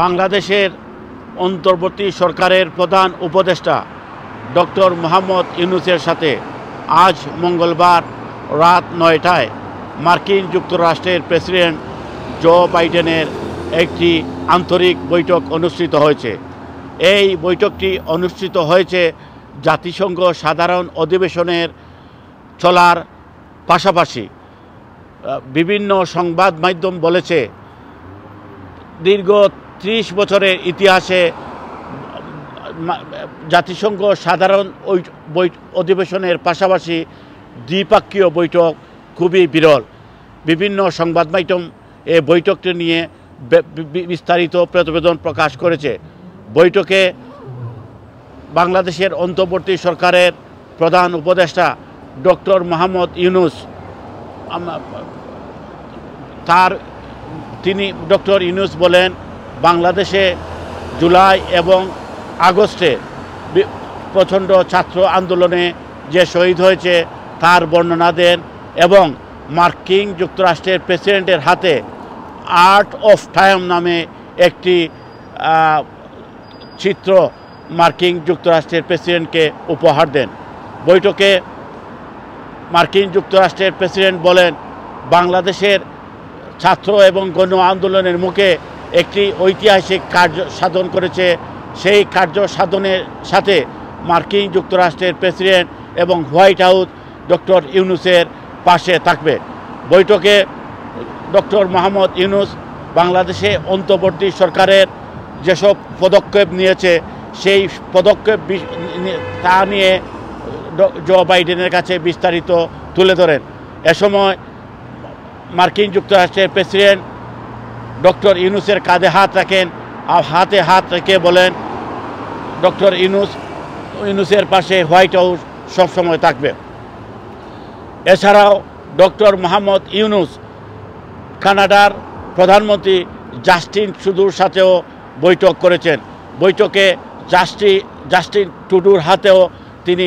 বাংলাদেশের অন্তর্বর্তী সরকারের প্রধান উপদেষ্টা ডক্টর মোহাম্মদ ইউনূসের সাথে আজ মঙ্গলবার রাত ৯টায় মার্কিন যুক্তরাষ্ট্রের প্রেসিডেন্ট জো বাইডেনের একটি আন্তরিক বৈঠক অনুষ্ঠিত হয়েছে। এই বৈঠকটি অনুষ্ঠিত হয়েছে জাতিসংঘ সাধারণ অধিবেশনের চলার পাশাপাশি। বিভিন্ন সংবাদ মাধ্যম বলেছে, দীর্ঘ ৩০ বছরের ইতিহাসে জাতিসংঘ সাধারণ অধিবেশনের পাশাপাশি দ্বিপক্ষীয় বৈঠক খুবই বিরল। বিভিন্ন সংবাদ মাধ্যম এই বৈঠকটি নিয়ে বিস্তারিত প্রতিবেদন প্রকাশ করেছে। বৈঠকে বাংলাদেশের অন্তর্বর্তী সরকারের প্রধান উপদেষ্টা ডক্টর মোহাম্মদ ইউনূস ডক্টর ইউনূস বলেন, বাংলাদেশে জুলাই এবং আগস্টে প্রচণ্ড ছাত্র আন্দোলনে যে শহীদ হয়েছে তার বর্ণনা দেন এবং মার্কিন যুক্তরাষ্ট্রের প্রেসিডেন্টের হাতে আর্ট অফ ট্রায়াম্ফ নামে একটি চিত্র মার্কিন যুক্তরাষ্ট্রের প্রেসিডেন্টকে উপহার দেন। বৈঠকে মার্কিন যুক্তরাষ্ট্রের প্রেসিডেন্ট বলেন, বাংলাদেশের ছাত্র এবং গণ আন্দোলনের মুখে একটি ঐতিহাসিক কার্য সাধন করেছে। সেই কার্য সাধনের সাথে মার্কিন যুক্তরাষ্ট্রের প্রেসিডেন্ট এবং হোয়াইট হাউস ডক্টর ইউনূসের পাশে থাকবে। বৈঠকে ডক্টর মোহাম্মদ ইউনূস বাংলাদেশে অন্তর্বর্তী সরকারের যেসব পদক্ষেপ নিয়েছে সেই পদক্ষেপ তা নিয়ে জো বাইডেনের কাছে বিস্তারিত তুলে ধরেন। এ সময় মার্কিন যুক্তরাষ্ট্রের প্রেসিডেন্ট ডক্টর ইউনূসের কাঁধে হাত রাখেন আর হাতে হাত রেখে বলেন, ডক্টর ইউনূসের পাশে হোয়াইট হাউস সবসময় থাকবে। এছাড়াও ডক্টর মোহাম্মদ ইউনূস কানাডার প্রধানমন্ত্রী জাস্টিন ট্রুডোর সাথেও বৈঠক করেছেন। বৈঠকে জাস্টিন ট্রুডোর হাতেও তিনি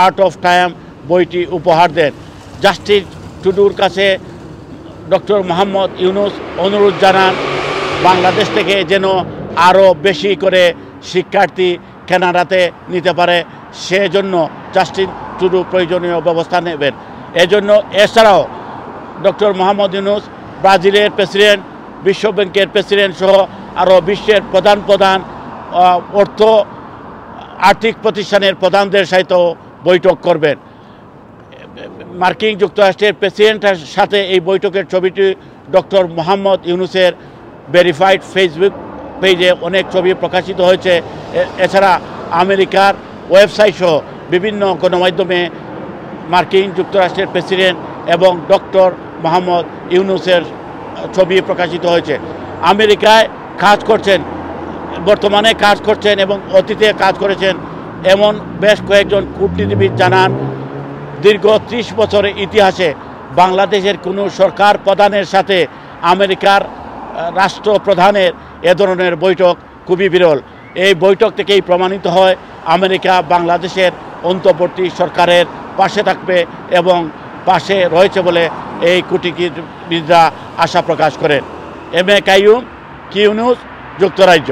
আর্ট অফ ট্রায়াম্ফ বইটি উপহার দেন। জাস্টিন ট্রুডোর কাছে ডক্টর মোহাম্মদ ইউনূস অনুরোধ জানান, বাংলাদেশ থেকে যেন আরও বেশি করে শিক্ষার্থী কানাডাতে নিতে পারে, সেজন্য জাস্টিন ট্রুডো প্রয়োজনীয় ব্যবস্থা নেবেন। এছাড়াও ডক্টর মোহাম্মদ ইউনূস ব্রাজিলের প্রেসিডেন্ট, বিশ্বব্যাংকের প্রেসিডেন্ট সহ আরও বিশ্বের প্রধান আর্থিক প্রতিষ্ঠানের প্রধানদের সাথেও বৈঠক করবেন। মার্কিন যুক্তরাষ্ট্রের প্রেসিডেন্টের সাথে এই বৈঠকের ছবিটি ডক্টর মোহাম্মদ ইউনূসের ভেরিফাইড ফেসবুক পেজে অনেক ছবি প্রকাশিত হয়েছে। এছাড়া আমেরিকার ওয়েবসাইট সহ বিভিন্ন গণমাধ্যমে মার্কিন যুক্তরাষ্ট্রের প্রেসিডেন্ট এবং ডক্টর মোহাম্মদ ইউনূসের ছবি প্রকাশিত হয়েছে। আমেরিকায় বর্তমানে কাজ করছেন এবং অতীতে কাজ করেছেন এমন বেশ কয়েকজন কূটনীতিবিদ জানান, দীর্ঘ ৩০ বছরের ইতিহাসে বাংলাদেশের কোনো সরকার প্রধানের সাথে আমেরিকার রাষ্ট্রপ্রধানের এ ধরনের বৈঠক খুবই বিরল। এই বৈঠক থেকেই প্রমাণিত হয় আমেরিকা বাংলাদেশের অন্তর্বর্তী সরকারের পাশে থাকবে এবং পাশে রয়েছে বলে এই কূটনীতিবিদরা আশা প্রকাশ করেন। এম এ কাইয়ুম, কিউনিউজ, যুক্তরাজ্য।